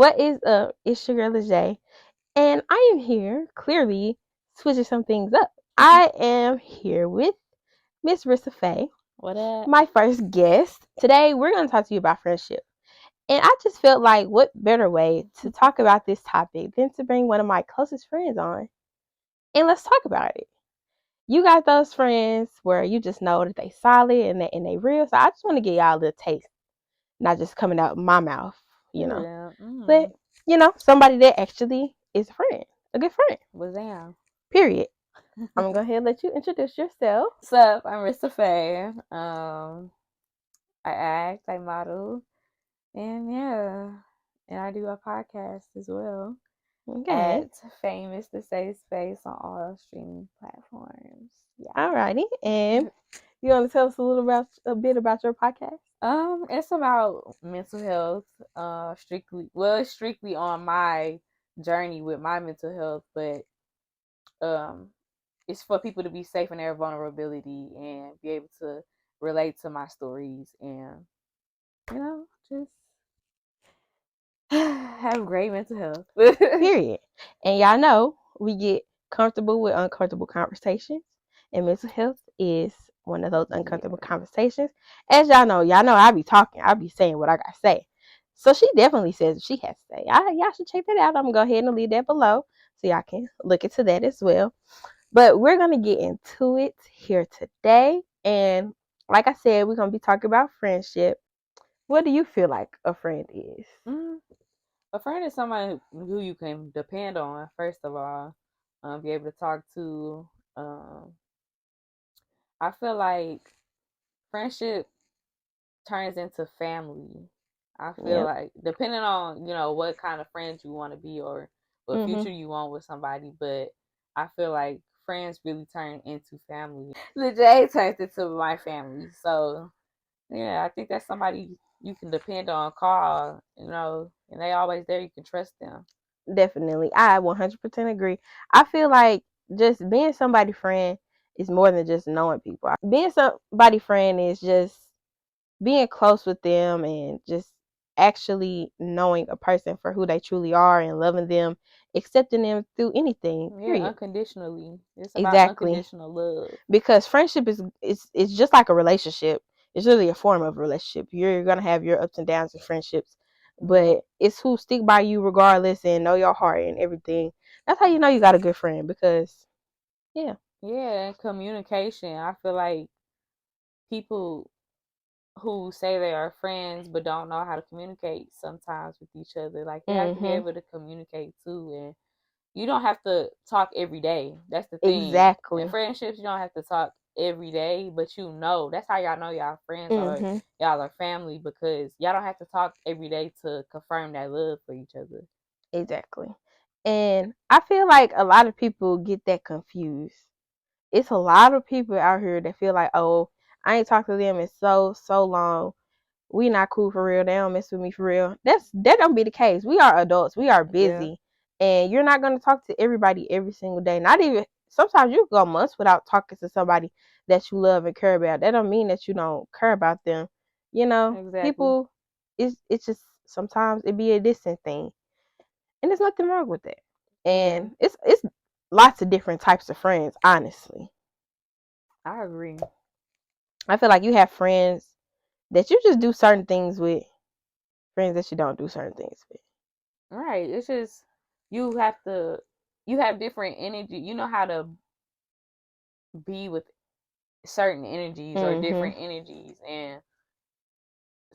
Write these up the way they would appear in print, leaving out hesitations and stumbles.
What is up? It's your girl Ligé, and I am here clearly switching some things up. I am here with Miss Arissa Fae, What up? my first guest. Today we're going to talk to you about friendship. And I just felt like what better way to talk about this topic than to bring one of my closest friends on. And let's talk about it. You got those friends where you just know that they solid and they real. So I just want to get y'all a little taste, not just coming out my mouth, Yeah. But somebody that actually is a friend, a good friend. What's down? Period. I'm gonna go ahead and let you introduce yourself. What's up? I'm Arissa Fae. I act, I model, and and I do a podcast as well. Okay. At FAEMISS, the safe space on all streaming platforms. Yeah. Alrighty. And you want to tell us a bit about your podcast? It's about mental health. Strictly on my journey with my mental health, but it's for people to be safe in their vulnerability and be able to relate to my stories and just have great mental health. Period. And y'all know we get comfortable with uncomfortable conversations, and mental health is one of those uncomfortable conversations. As y'all know I be talking, I be saying what I gotta say. So she definitely says what she has to say. Y'all should check that out. I'm gonna go ahead and leave that below so y'all can look into that as well. But we're gonna get into it here today. And like I said, we're gonna be talking about friendship. What do you feel like a friend is? A friend is someone who you can depend on, first of all, be able to talk to. I feel like friendship turns into family. I feel like depending on, what kind of friends you want to be or what future you want with somebody, but I feel like friends really turn into family. The J turns into my family. So I think that's somebody you can depend on, call, and they always there, you can trust them. Definitely. I 100% agree. I feel like just being somebody's friend is more than just knowing people. Being somebody's friend is just being close with them and just actually knowing a person for who they truly are and loving them, accepting them through anything. Period. Yeah, unconditionally. It's about unconditional love. Because friendship is just like a relationship. It's really a form of relationship. You're gonna have your ups and downs in friendships, but it's who stick by you regardless and know your heart and everything. That's how you know you got a good friend. Because communication. I feel like people who say they are friends but don't know how to communicate sometimes with each other. Like you have to be able to communicate too, and you don't have to talk every day. That's the thing. Exactly. In friendships, you don't have to talk every day, but that's how y'all know y'all friends or y'all are family, because y'all don't have to talk every day to confirm that love for each other. Exactly. And I feel like a lot of people get that confused. It's a lot of people out here that feel like, oh, I ain't talked to them in so long. We not cool for real. They don't mess with me for real. That don't be the case. We are adults. We are busy. And you're not going to talk to everybody every single day. Not even, sometimes you go months without talking to somebody that you love and care about. That don't mean that you don't care about them. People, it's just, sometimes it be a distant thing. And there's nothing wrong with that. And it's lots of different types of friends, honestly. I agree. I feel like you have friends that you just do certain things with, friends that you don't do certain things with. Right. It's just you have different energy. You know how to be with certain energies or different energies, and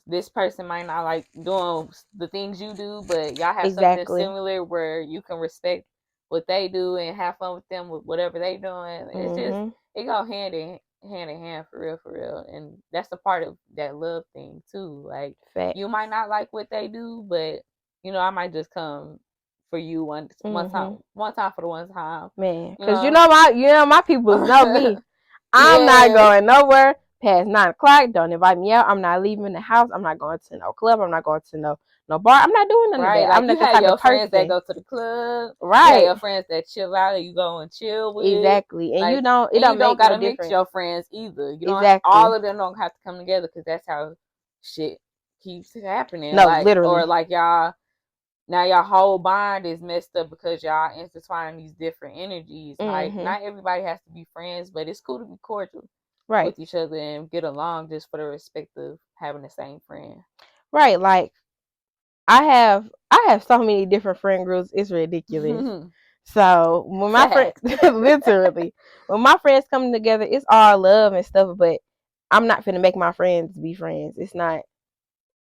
this person might not like doing the things you do, but y'all have something similar where you can respect what they do and have fun with them with whatever they doing. It's just it go hand in hand for real, and that's the part of that love thing too. Like you might not like what they do, but I might just come for you one time for the one time, man. Because my people know me. I'm not going nowhere past 9 o'clock. Don't invite me out. I'm not leaving the house. I'm not going to no club. I'm not going to no bar. I'm not doing none of that. Like I'm not you have your friends that go to the club. Right. You have your friends that chill out and you go and chill with. Exactly. And like, you don't gotta mix your friends either. You don't exactly. All of them don't have to come together, because that's how shit keeps happening. No, literally. Or like y'all now your whole bond is messed up because y'all intertwine these different energies. Like, not everybody has to be friends, but it's cool to be cordial with each other and get along just for the respect of having the same friend. Right. Like, I have so many different friend groups. It's ridiculous. So when my friends, literally, when my friends come together, it's all love and stuff. But I'm not finna make my friends be friends. It's not.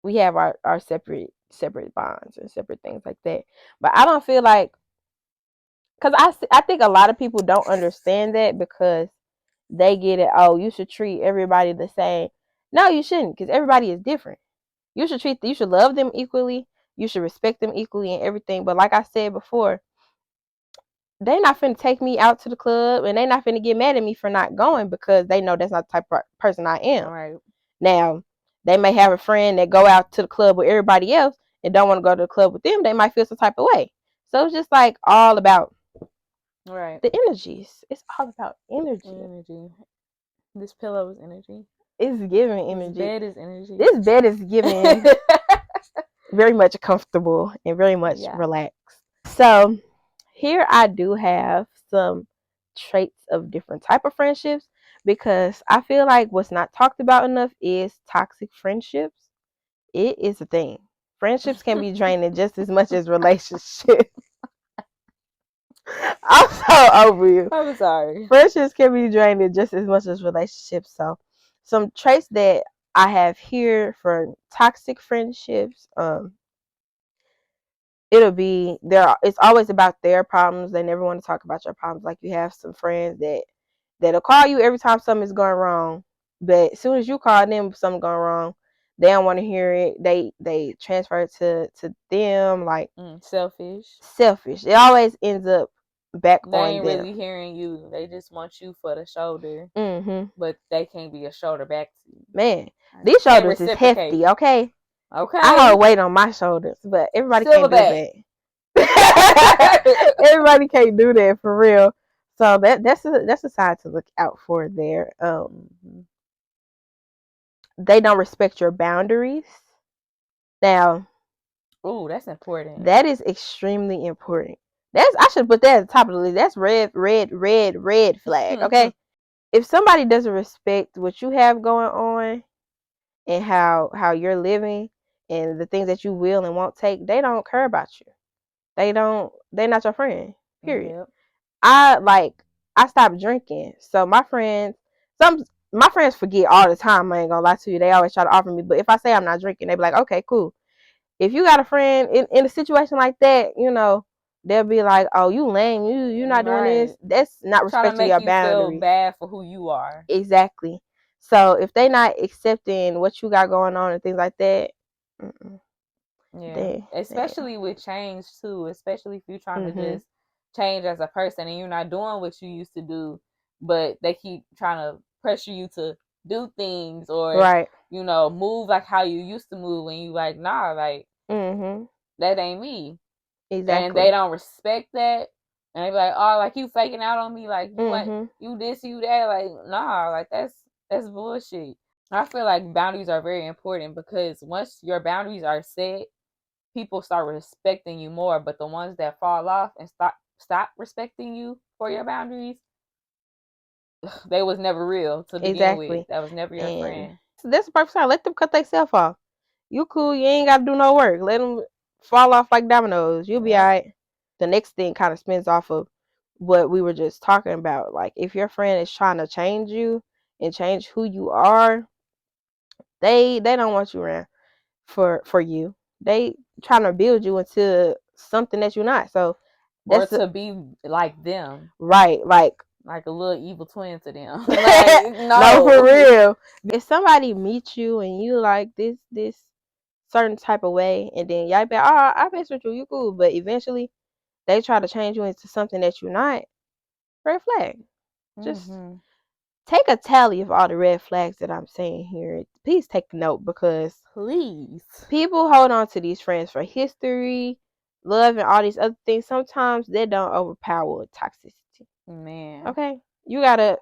We have our separate bonds and separate things like that. But I don't feel like, because I think a lot of people don't understand that because they get it. Oh, you should treat everybody the same. No, you shouldn't, because everybody is different. You should love them equally. You should respect them equally and everything. But like I said before, they not finna take me out to the club, and they not finna get mad at me for not going because they know that's not the type of person I am. Right. Now, they may have a friend that go out to the club with everybody else and don't want to go to the club with them. They might feel some type of way. So it's just like all about the energies. It's all about energy. This pillow is energy. It's giving energy. This bed is energy. This bed is giving very much comfortable and very much relaxed. So here I do have some traits of different type of friendships, because I feel like what's not talked about enough is toxic friendships. It is a thing. Friendships can be draining just as much as relationships. I'm so over you. I'm sorry. Friendships can be draining just as much as relationships. So some traits that I have here for toxic friendships, it'll be it's always about their problems. They never want to talk about your problems. Like, you have some friends that'll call you every time something is going wrong, but as soon as you call them something going wrong, they don't want to hear it. They transfer it to them. Like, selfish. It always ends up back on them. They ain't really hearing you. They just want you for the shoulder. But they can't be a shoulder back to you. Man, these shoulders is hefty. Okay. I hold weight on my shoulders, but everybody can't do that. Everybody can't do that for real. So that's a side to look out for there. They don't respect your boundaries. Now, that's important. That is extremely important. I should put that at the top of the list. That's red flag. Okay. If somebody doesn't respect what you have going on and how you're living and the things that you will and won't take, they don't care about you. They're not your friend. Period. Yep. I stopped drinking. So my friends forget all the time. I ain't gonna lie to you. They always try to offer me, but if I say I'm not drinking, they be like, okay, cool. If you got a friend in a situation like that, they'll be like, oh, you lame. You're not doing this. That's not respecting your boundaries. Trying to make you feel bad for who you are. Exactly. So if they not accepting what you got going on and things like that, especially with change too. Especially if you're trying to just change as a person and you're not doing what you used to do, but they keep trying to pressure you to do things or move like how you used to move, and you like, nah, like that ain't me. Exactly. And they don't respect that, and they be like, oh, like, you faking out on me, like you this, you that, like, nah, like that's bullshit. I feel like boundaries are very important, because once your boundaries are set, people start respecting you more. But the ones that fall off and stop respecting you for your boundaries, they was never real to begin with. That was never your friend. So that's the perfect time. Let them cut themselves off. You cool. You ain't got to do no work. Let them fall off like dominoes. You'll be all right. The next thing kind of spins off of what we were just talking about. Like, if your friend is trying to change you and change who you are, they don't want you around for you. They trying to build you into something that you're not. So that's to be like them, right? Like a little evil twin to them. Like, no, for real. If somebody meets you and you like this certain type of way, and then y'all be like, oh, I mess with you, you cool, but eventually they try to change you into something that you're not, red flag. Just take a tally of all the red flags that I'm saying here. Please take note, because people hold on to these friends for history, love, and all these other things. Sometimes they don't overpower toxicity. Man. Okay? You gotta.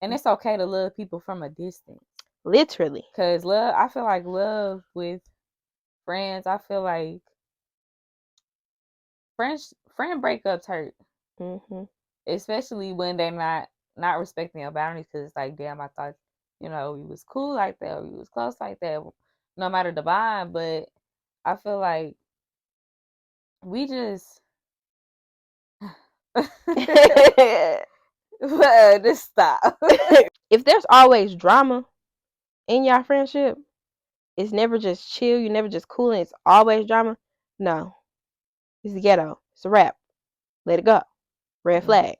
And it's okay to love people from a distance. Literally. Because I feel like love with friends, I feel like friend breakups hurt. Mm-hmm. Especially when they're not respecting your boundaries, because it's like, damn, I thought, we was cool like that, or we was close like that, no matter the bond. But I feel like we just just stop. If there's always drama in your friendship, it's never just chill, you never just cool, and it's always drama. No, it's ghetto. It's a wrap. Let it go. Red flag.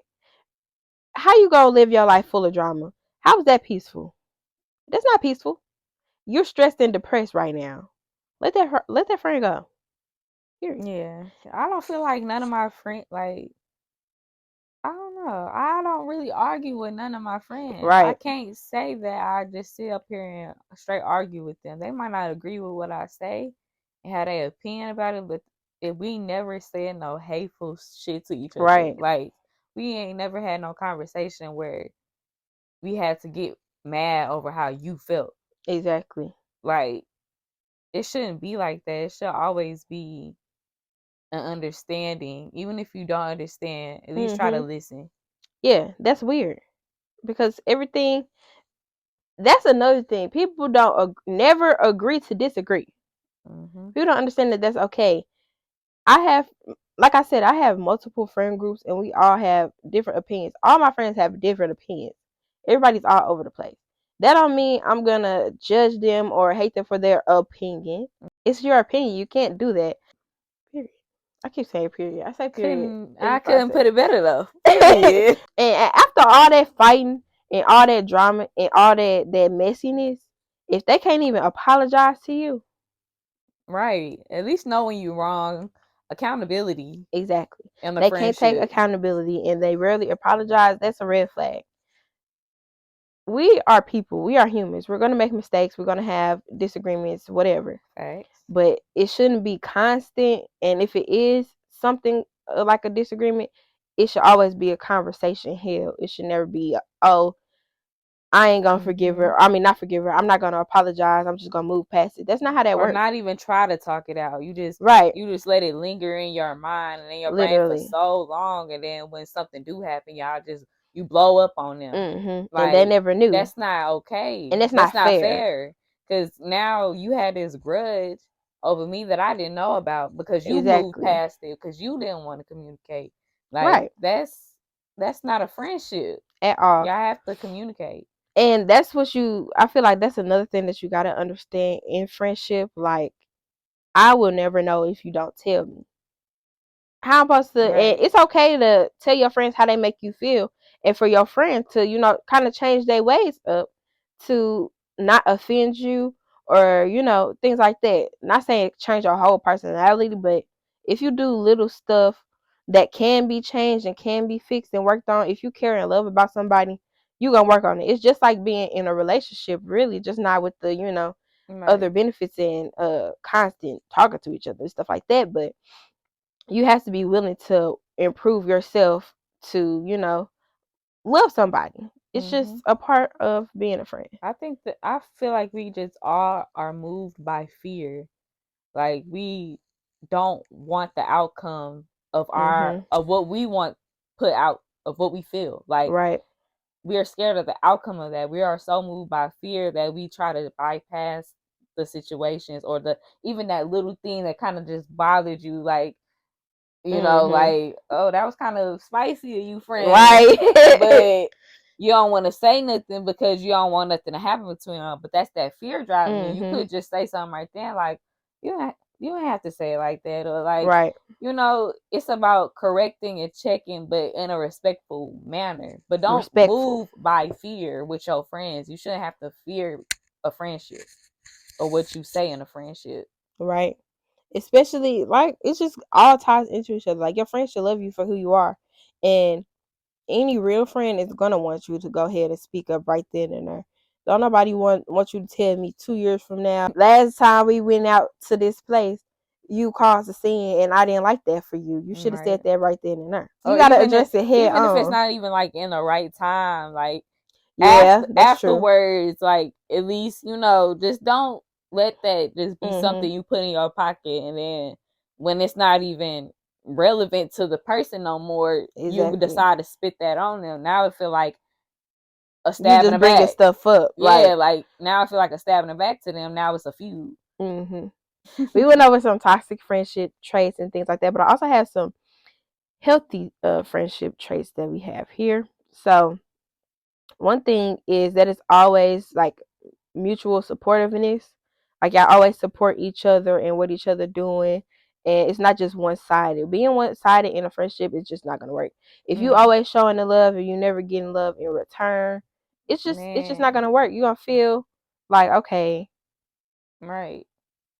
How you gonna live your life full of drama? How is that peaceful? That's not peaceful. You're stressed and depressed right now. Let that friend go. Period. Yeah, I don't feel like none of my friends, like, I don't know. I don't really argue with none of my friends. I Right. can't say that I just sit up here and straight argue with them. They might not agree with what I say and have their opinion about it, but if we never said no hateful shit to each other, Right. like, we ain't never had no conversation where we had to get mad over how you felt. Exactly. Like, it shouldn't be like that. It should always be an understanding. Even if you don't understand, at least try to listen. Yeah, that's weird because everything. That's another thing. People don't never agree to disagree. People don't understand that that's okay. I have, like I said, I have multiple friend groups, and we all have different opinions. All my friends have different opinions. Everybody's all over the place. That don't mean I'm gonna judge them or hate them for their opinion. It's your opinion. You can't do that. Period. I keep saying period. I say period every I couldn't put 5 seconds. it better though. Period. And after all that fighting and all that drama and all that messiness, if they can't even apologize to you, Right. At least know when you're wrong. Accountability exactly, in the they can't take friendship. accountability and they rarely apologize, that's a red flag. We are people. We are humans. We're gonna make mistakes. We're gonna have disagreements, whatever. Facts. But it shouldn't be constant. And if it is something like a disagreement, it should always be a conversation. Hell, it should never be, oh, I ain't gonna forgive her. I mean, not forgive her. I'm not gonna apologize. I'm just gonna move past it. That's not how that Or works. not even try to talk it out. Right. You just let it linger in your mind and in your brain for Literally. so long, and then when something do happen, you blow up on them. And they Like, never knew. that's not okay. And that's That's not not fair. fair. Because now you had this grudge over me that I didn't know about because you moved Exactly. past it because you didn't want to communicate. Like, Right. that's not a friendship At all. y'all have to communicate. And that's what I feel like that's another thing that you got to understand in friendship. Like, I will never know if you don't tell me. How I'm supposed to, Right. and it's okay to tell your friends how they make you feel, and for your friends to, kind of change their ways up to not offend you, or, things like that. Not saying change your whole personality, but if you do little stuff that can be changed and can be fixed and worked on, if you care and love about somebody, you're going to work on it. It's just like being in a relationship, really, just not with the, other Right. benefits and constant talking to each other and stuff like that. But you have to be willing to improve yourself to, love somebody. It's just a part of being a friend. I feel like we just all are moved by fear. Like, we don't want the outcome of what we want put out, of what we feel. Like, Right. we are scared of the outcome of that. We are so moved by fear that we try to bypass the situations, or even that little thing that kind of just bothered you. Like, like, oh, that was kind of spicy of you, friend. Right. But you don't want to say nothing because you don't want nothing to happen between them. But that's that fear driving you. You could just say something right then, like, you don't have to say it like that, or like, Right. It's about correcting and checking, but in a respectful manner. But don't move by fear with your friends. You shouldn't have to fear a friendship or what you say in a friendship. Right. Especially, like, it's just all ties into each other. Like, your friends should love you for who you are, and any real friend is gonna want you to go ahead and speak up right then and there. Don't nobody want you to tell me 2 years from now, last time we went out to this place, you caused a scene and I didn't like that for you. You should have said that right then and there. You gotta address it head even on. if it's not even like in the right time, like, yeah, afterwards, like, at least, just don't let that just be something you put in your pocket, and then when it's not even relevant to the person no more, you decide to spit that on them. Now I feel like a stab in the back. You just bringing stuff up. Yeah, like now I feel like a stab in the back to them. Now it's a feud. We went over some toxic friendship traits and things like that, but I also have some healthy friendship traits that we have here. So one thing is that it's always like mutual supportiveness. Like y'all always support each other and what each other doing. And it's not just one-sided. Being one-sided in a friendship is just not gonna work. If you always showing the love and you never getting love in return, it's just not gonna work. You're gonna feel like, okay, right.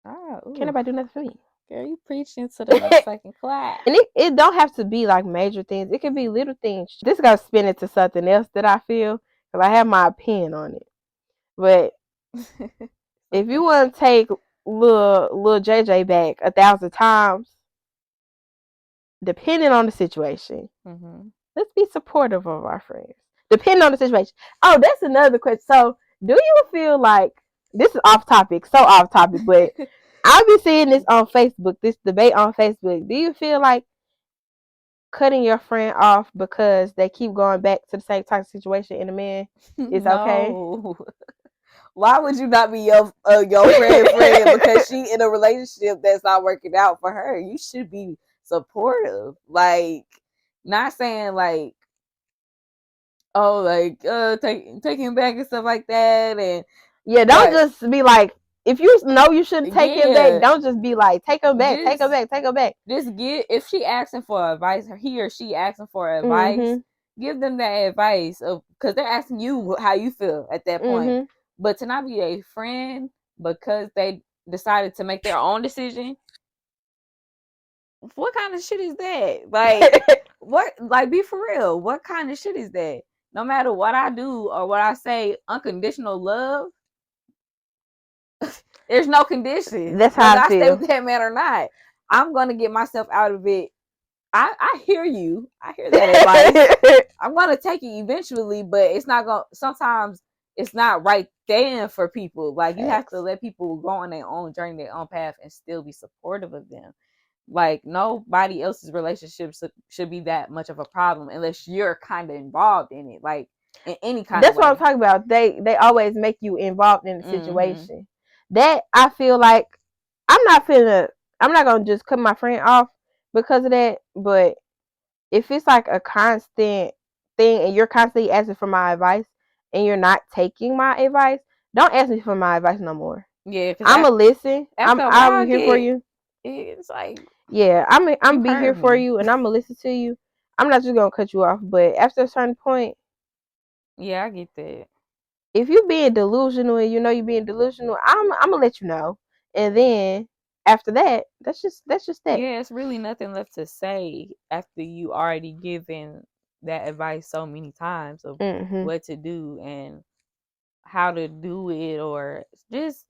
Can't nobody do nothing for me. Girl, you preaching to the motherfucking class. And it don't have to be like major things. It could be little things. This gonna spin it to something else that I feel, because I have my opinion on it. But if you want to take little JJ back 1,000 times, depending on the situation, let's be supportive of our friends. Depending on the situation. Oh, that's another question. So, do you feel like, this is off topic, so off topic, but I'll be seeing this on Facebook, this debate on Facebook. Do you feel like cutting your friend off because they keep going back to the same type of situation in a man is okay? Why would you not be your friend because she in a relationship that's not working out for her? You should be supportive. Like, not saying like, oh, like take him back and stuff like that. And yeah, don't just be like, if you know you shouldn't take him back, don't just be like, take him back, take him back, take him back. Just if she asking for advice, or he or she asking for advice, give them that advice, because they're asking you how you feel at that point. But to not be a friend because they decided to make their own decision, what kind of shit is that? Like, what? Like, be for real. What kind of shit is that? No matter what I do or what I say, unconditional love, there's no condition. That's how I feel. Stay with that man or not, I'm gonna get myself out of it. I hear you. I hear that advice. I'm gonna take it eventually, but it's not gonna. Sometimes it's not right then for people. Like, you have to let people go on their own journey, their own path, and still be supportive of them. Like, nobody else's relationship should be that much of a problem unless you're kind of involved in it, like in any kind of way. That's what I'm talking about. They always make you involved in the situation. That I feel like I'm not gonna just cut my friend off because of that. But if it's like a constant thing and you're constantly asking for my advice and you're not taking my advice, don't ask me for my advice no more. Yeah, I'ma listen. I'll be here for you. It's like, yeah, I'm be here for you, and I'm gonna listen to you. I'm not just gonna cut you off, but after a certain point, yeah, I get that. If you being delusional and you know you're being delusional, I'm gonna let you know, and then after that, that's just that. Yeah, it's really nothing left to say after you already given that advice so many times of what to do and how to do it, or just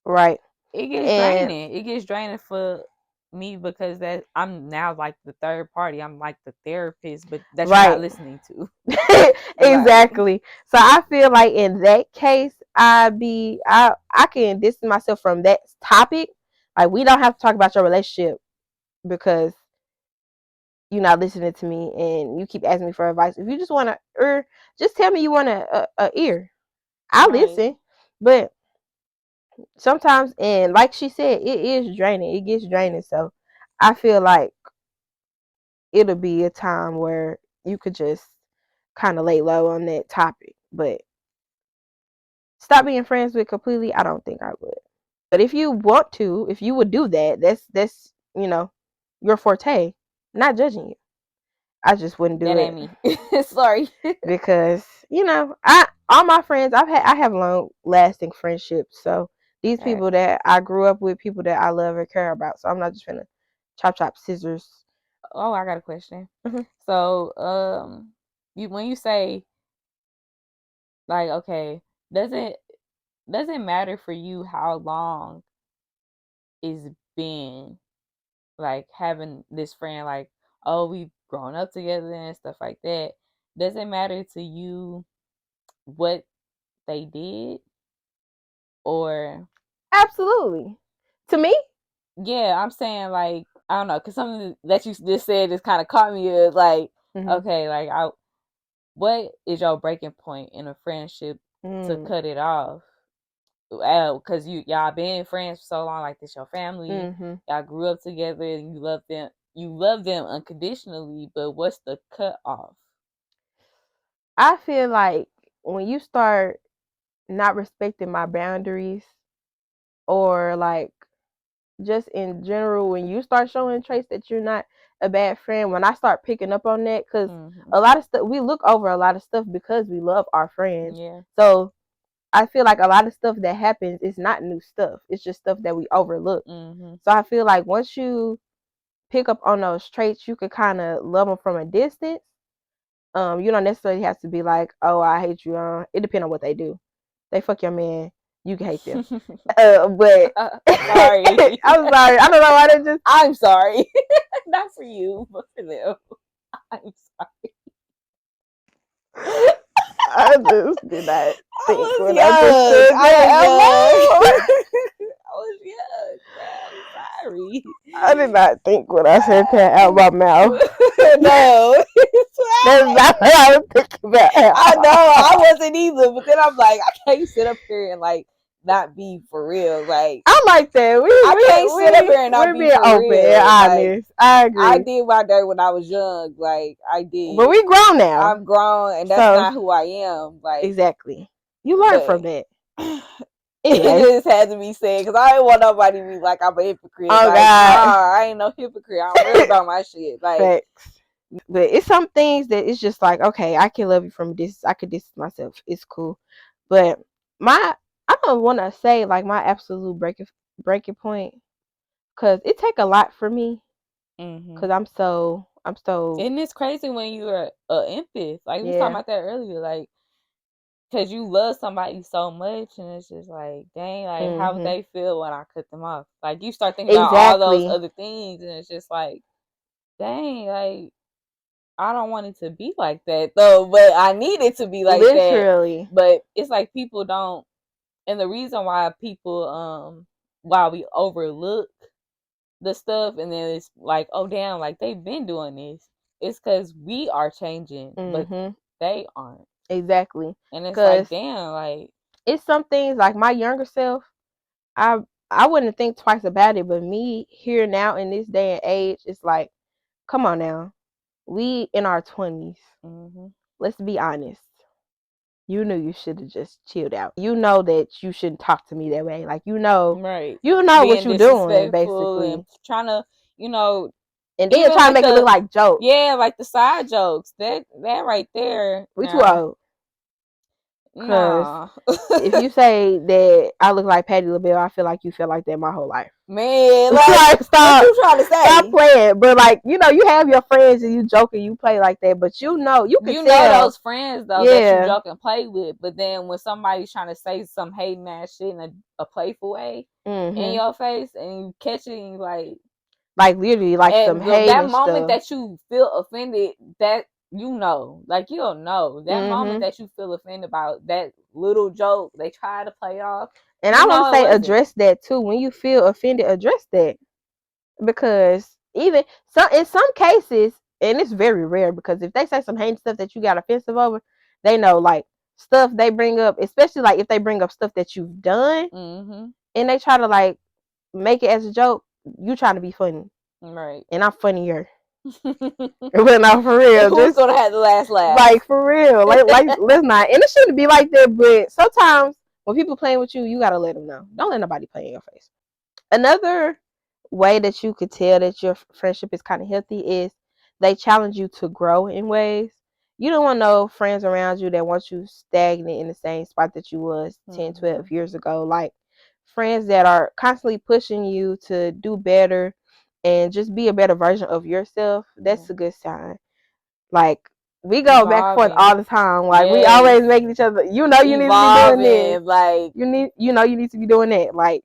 right. It gets draining. It gets draining for me because that I'm now like the third party. I'm like the therapist, but that you're not listening to. Exactly. So I feel like in that case, I can distance myself from that topic. Like, we don't have to talk about your relationship because you're not listening to me and you keep asking me for advice. If you just want to, just tell me you want a ear. I'll listen. But sometimes, and like she said, it is draining. It gets draining. So I feel like it'll be a time where you could just kind of lay low on that topic. But stop being friends with completely, I don't think I would. But if you want to, if you would do that, that's your forte. Not judging you. I just wouldn't do it. That ain't me. Sorry. Because all my friends, I have long lasting friendships. So these people that I grew up with, people that I love and care about. So I'm not just gonna chop scissors. Oh, I got a question. So, when you say, like, okay, does it matter for you how long it's been, like, having this friend, like, oh, we've grown up together and stuff like that? Does it matter to you what they did? Or absolutely. To me? Yeah, I'm saying, like, I don't know, because something that you just said just kind of caught me is like, okay, like what is your breaking point in a friendship to cut it off? Because y'all been friends for so long, like this your family, y'all grew up together, and you love them unconditionally, but what's the cut off? I feel like when you start not respecting my boundaries, or like just in general, when you start showing traits that you're not a bad friend, when I start picking up on that, because a lot of stuff, we look over a lot of stuff because we love our friends. Yeah. So I feel like a lot of stuff that happens is not new stuff. It's just stuff that we overlook. So I feel like once you pick up on those traits, you could kind of love them from a distance. You don't necessarily have to be like, oh, I hate you. It depends on what they do. They fuck your man, you can hate them. But sorry. I'm sorry. I don't know why they just. I'm sorry. Not for you, but for them. I'm sorry. I just did not think when young. I just said that. I was young. I'm sorry. I did not think when I said that out my mouth. No. That's not what I was thinking about. I know, I wasn't either, but then I'm like, I can't sit up here and like not be for real. Like, I like that. I can't sit up here and not be for open real. and honest. Like, I agree. I did my dirt when I was young. Like, I did. But we grown now. I'm grown, and that's not who I am. Like, exactly. You learn from that. Anyway. It just had to be said because I didn't want nobody to be like I'm a hypocrite. Oh like, God, I ain't no hypocrite. I'm real about my shit. Like, facts. But it's some things that it's just like, okay, I can love you from this. I could distance myself. It's cool. But I don't want to say like my absolute breaking point, because it take a lot for me. Because I'm so. And it's crazy when you're an empath. Like we was talking about that earlier. Like, because you love somebody so much, and it's just like, dang, like how would they feel when I cut them off? Like you start thinking about all those other things, and it's just like, dang, like I don't want it to be like that though, but I need it to be like that. But it's like people don't, and the reason why people why we overlook the stuff, and then it's like, oh damn, like they've been doing this. It's because we are changing, but they aren't. Exactly. And it's like, damn, like it's some things like my younger self, I wouldn't think twice about it, but me here now in this day and age, it's like, come on now. We in our 20s. Let's be honest. You knew you should have just chilled out. You know that you shouldn't talk to me that way. Like, you know, right. You know being what you're doing, basically. And trying to, you know, and then trying to make it look like jokes. Yeah, like the side jokes. That right there. We too old. Because if you say that I look like Patti LaBelle, I feel like you feel like that my whole life. Man, like stop. What you trying to say? Stop playing. But like, you know, you have your friends and you joke and you play like that, but you know those friends though that you joke and play with. But then when somebody's trying to say some hating ass shit in a playful way in your face, and you catch it and you like literally like some hate. That moment that you feel offended, that you know, like you don't know that moment that you feel offended about that little joke they try to play off. And I want to say address that too. When you feel offended, address that, because even in some cases, and it's very rare, because if they say some hating stuff that you got offensive over, they know like stuff they bring up, especially like if they bring up stuff that you've done, and they try to like make it as a joke. You trying to be funny, right? And I'm funnier. But not for real. Who's gonna have the last laugh? Like for real. Like let's not. And it shouldn't be like that. But sometimes when people playing with you, you gotta let them know. Don't let nobody play in your face. Another way that you could tell that your friendship is kind of healthy is they challenge you to grow in ways. You don't want no friends around you that want you stagnant in the same spot that you was 10, 12 years ago. Like friends that are constantly pushing you to do better and just be a better version of yourself. That's a good sign. Like we go back and forth all the time. Like we always making each other. You know you need to be doing this. Like you need to be doing that. Like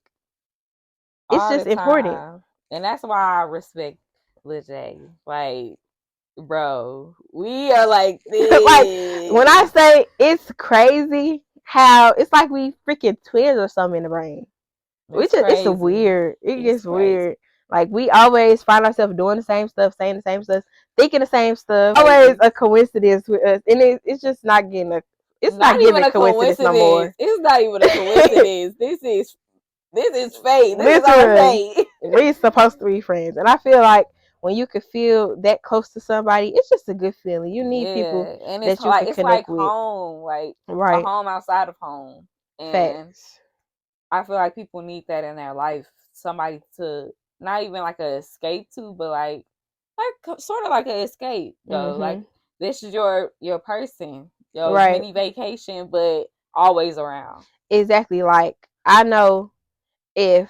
it's just important. And that's why I respect Ligé. Like, bro, we are like this. Like when I say it's crazy how it's like we freaking twins or something in the brain. It's weird. It gets weird. Like, we always find ourselves doing the same stuff, saying the same stuff, thinking the same stuff. Always a coincidence with us, and it's just not getting a. It's not even a coincidence no more. It's not even a coincidence. This is fate. This is our fate. We're supposed to be friends, and I feel like when you can feel that close to somebody, it's just a good feeling. You need people and that you can connect with. Home, like right, a home outside of home. And facts. I feel like people need that in their life. Somebody to not even like a escape to, but like sort of like an escape though. Mm-hmm. Like, this is your person, your mini vacation, but always around. Exactly. Like, I know if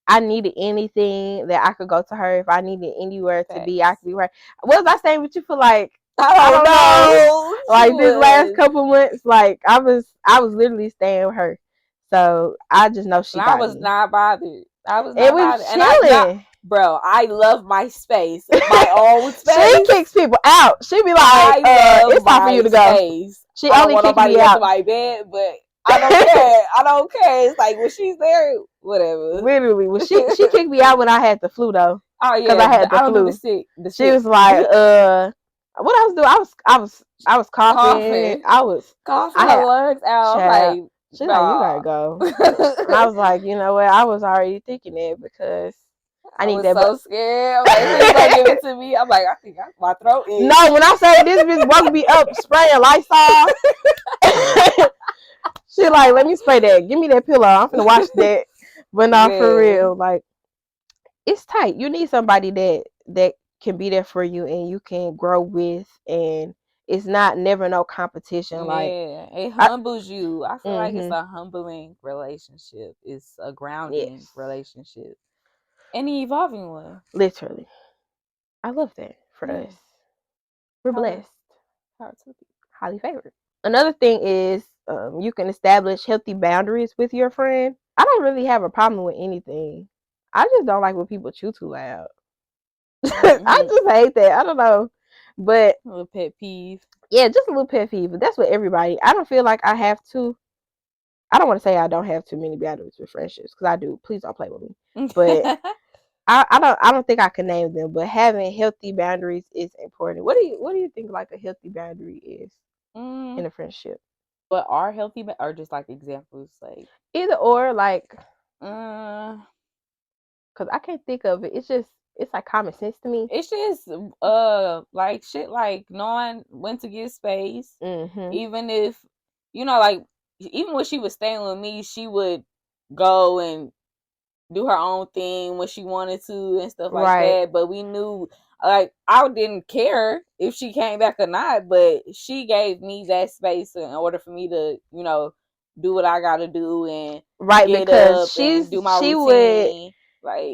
I needed anything that I could go to her. If I needed anywhere to be, I could be right. Was I staying with you for like I don't know. Like, this last couple months, like I was literally staying with her. So I just know she. I was not bothered. I was not and we bothered. Chilling. Bro, I love my space, my own space. She kicks people out. She be like, "It's time for you to go." She only kicks me out of my bed, but I don't care. I don't care. It's like when she's there, whatever. Literally, well, she kicked me out when I had the flu though. Oh yeah, because I had the flu. She was like, what I was doing? I was coughing. I was coughing my lungs out. Like, she's like, you gotta go. And I was like, you know what? I was already thinking it because I need that. So scared. I'm like, please don't give it to me. I'm like, I think my throat is. No, when I say this bitch woke me up spraying Lysol. She like, let me spray that. Give me that pillow. I'm finna wash that. But not for real. Like, it's tight. You need somebody that can be there for you and you can grow with, and it's not never no competition. Like, it humbles you. I feel like it's a humbling relationship. It's a grounding relationship. An evolving one. Literally. I love that for us. We're blessed. Highly favored. Another thing is you can establish healthy boundaries with your friend. I don't really have a problem with anything. I just don't like when people chew too loud. I just hate that. I don't know. But a little pet peeve. Yeah, just a little pet peeve. But that's with everybody. I don't feel like I have to. I don't want to say I don't have too many boundaries with friendships, because I do. Please don't play with me. But I don't think I can name them. But having healthy boundaries is important. What do you think like a healthy boundary is in a friendship? But are healthy or just like examples, like either or, like because I can't think of it. It's like common sense to me. It's just like shit, like knowing when to give space. Even if like, even when she was staying with me, she would go and do her own thing when she wanted to and stuff like that. But we knew, like, I didn't care if she came back or not, but she gave me that space in order for me to, do what I gotta do and get because up and do my routine.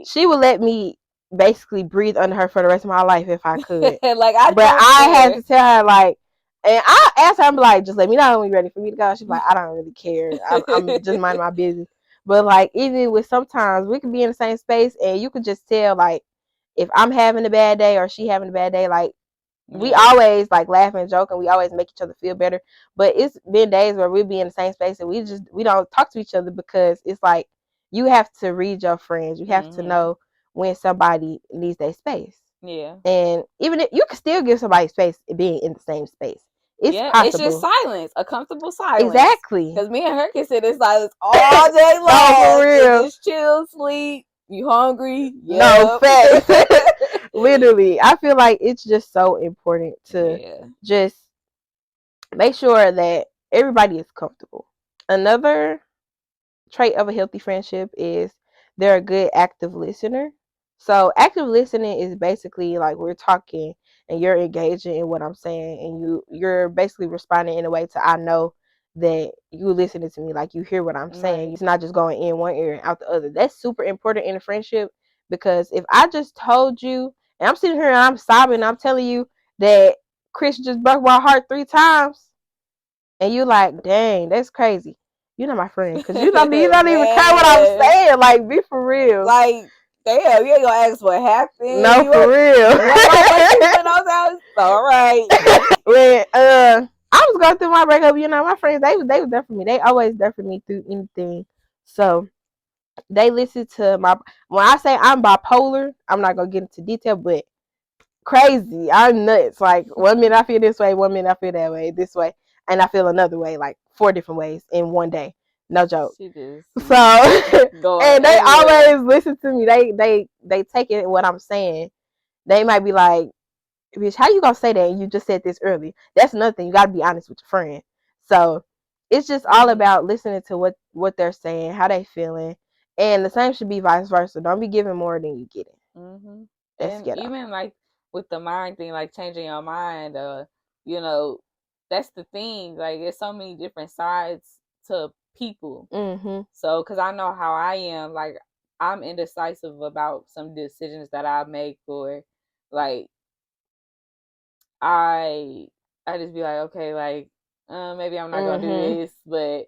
She would let me basically breathe under her for the rest of my life if I could. Like, I had to tell her, like, and I asked her, I'm like, just let me know when you're ready for me to go. She's like, I don't really care. I'm just minding my business. But like, even with sometimes we could be in the same space and you could just tell, like, if I'm having a bad day or she having a bad day, like, we always like laugh and joke and we always make each other feel better. But it's been days where we'll be in the same space and we don't talk to each other, because it's like you have to read your friends. You have to know when somebody needs their space. Yeah. And even if you can still give somebody space being in the same space. It's possible. It's just silence, a comfortable silence. Exactly. Because me and her can sit in silence all day long. No, for real. Just chill, sleep. You hungry? Yep. No, facts. Literally. I feel like it's just so important to just make sure that everybody is comfortable. Another trait of a healthy friendship is they're a good active listener. So active listening is basically like we're talking and you're engaging in what I'm saying, and you're basically responding in a way to I know that you listening to me, like you hear what I'm saying. It's not just going in one ear and out the other. That's super important in a friendship, because if I just told you and I'm sitting here and I'm sobbing and I'm telling you that Chris just broke my heart 3 times and you like, dang, that's crazy. You're not my friend, because you don't even care what I'm saying. Like, be for real. Like, damn, you ain't gonna ask what happened. No, for real. All right. When I was going through my breakup, my friends, they was there for me. They always there for me through anything. So they listen to my. When I say I'm bipolar, I'm not gonna get into detail, but crazy. I'm nuts. Like 1 minute I feel this way, 1 minute I feel that way, this way, and I feel another way, like 4 different ways in one day. No joke. She just So going and they everywhere. always listen to me. They take it what I'm saying. They might be like, bitch, how you gonna say that? And you just said this early. That's another thing. You gotta be honest with your friend. So it's just all about listening to what they're saying, how they feeling, and the same should be vice versa. Don't be giving more than you getting. That's And ghetto. even like with the mind thing, like changing your mind, you know, that's the thing. Like, there's so many different sides to people. So, because I know how I am, like, I'm indecisive about some decisions that I make, or like I just be like, okay, like maybe I'm not gonna do this, but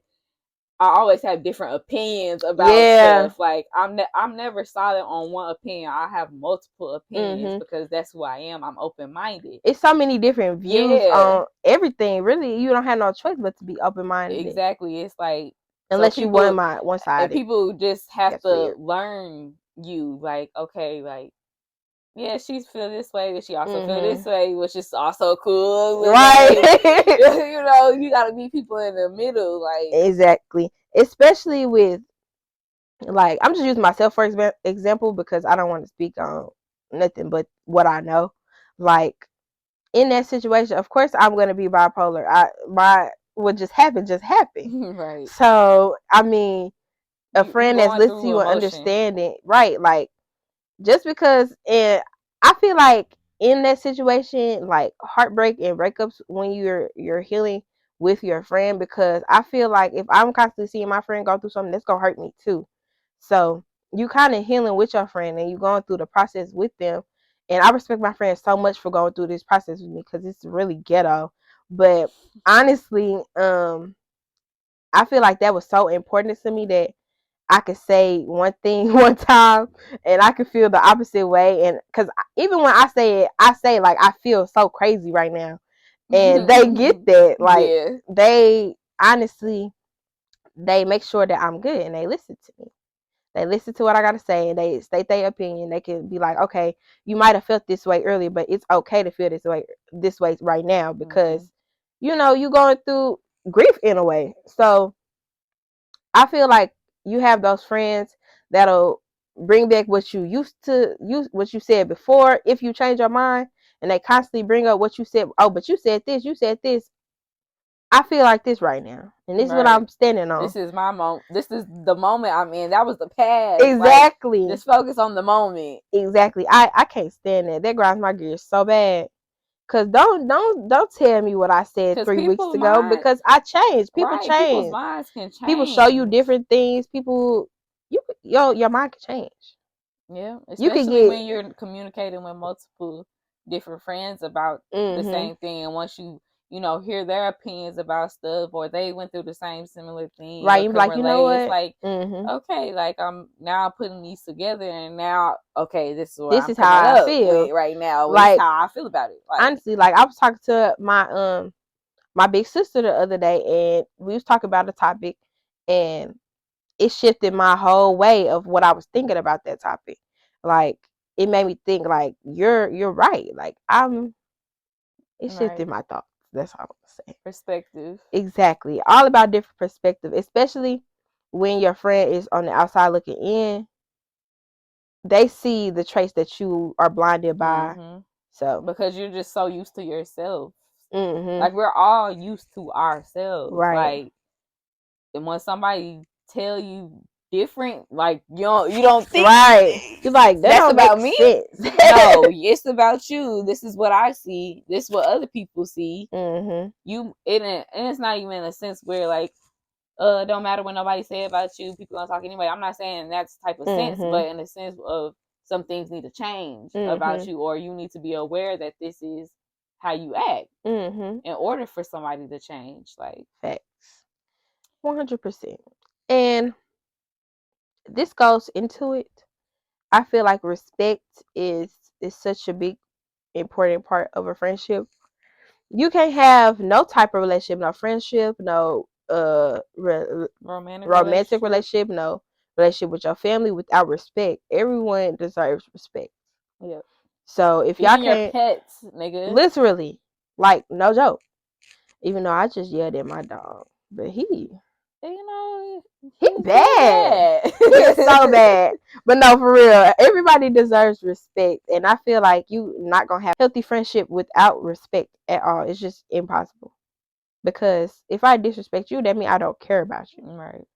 I always have different opinions about stuff. Like, I'm never solid on one opinion. I have multiple opinions because that's who I am. I'm open minded. It's so many different views on everything. Really, you don't have no choice but to be open minded. Exactly. It's like, unless you one side. And people just have to learn you. Like, okay, like, yeah, she feel this way, but she also feel this way, which is also cool. Right. Like, you know, you gotta meet people in the middle. Like, exactly. Especially with, like, I'm just using myself for example because I don't want to speak on nothing but what I know. Like, in that situation, of course I'm gonna be bipolar. What just happened. Right. So I mean, a friend that's listening to you and understanding, right? Like, just because, and I feel like in that situation, like heartbreak and breakups, when you're healing with your friend, because I feel like if I'm constantly seeing my friend go through something, that's gonna hurt me too. So you kind of healing with your friend and you going through the process with them. And I respect my friend so much for going through this process with me because it's really ghetto. But honestly, I feel like that was so important to me that I could say one thing one time and I could feel the opposite way. And because even when I say it, I say like I feel so crazy right now. And they get that. Like, they honestly, they make sure that I'm good and they listen to me. They listen to what I gotta say and they state their opinion. They can be like, okay, you might have felt this way earlier, but it's okay to feel this way right now because you know you going through grief in a way. So I feel like you have those friends that'll bring back what you used to what you said before if you change your mind, and they constantly bring up what you said. Oh, but you said this, you said this. I feel like this right now, and this is what I'm standing on. This is my moment. This is the moment I'm in. That was the past. Exactly. Like, just focus on the moment. Exactly. I can't stand that. That grinds my gears so bad. Cause don't tell me what I said 3 weeks ago because I changed. People change. People's minds can change. People show you different things. People, your mind can change. Yeah, especially when you're communicating with multiple different friends about the same thing, and once you hear their opinions about stuff, or they went through the same similar thing, right? You're like, you know what? It's like, okay, like I'm now putting these together, and now, okay, this is how I feel right now. Like, this is how I feel about it. Like, honestly, like I was talking to my big sister the other day, and we was talking about the topic, and it shifted my whole way of what I was thinking about that topic. Like, it made me think like you're right. Like, it shifted my thoughts. That's all I'm gonna say. Perspective. Exactly. All about different perspective, especially when your friend is on the outside looking in. They see the traits that you are blinded by. So because you're just so used to yourself. Like, we're all used to ourselves. Right. Like, and when somebody tell you different, like, you don't think, right. You're like, that's about me. No, it's about you. This is what I see. This is what other people see. And it's not even in a sense where, like, it don't matter what nobody say about you, people gonna talk anyway. I'm not saying that's type of sense, but in the sense of some things need to change about you, or you need to be aware that this is how you act in order for somebody to change. Like, facts. 100%. And this goes into it. I feel like respect is such a big important part of a friendship. You can't have no type of relationship, no friendship, no romantic relationship, no relationship with your family without respect. Everyone deserves respect. Yep. So if Even y'all your can't, pets, nigga. literally, like, no joke. Even though I just yelled at my dog, but he bad. He is so bad. But no, for real, everybody deserves respect, and I feel like you not gonna have healthy friendship without respect at all. It's just impossible. Because if I disrespect you, that means I don't care about you. Right.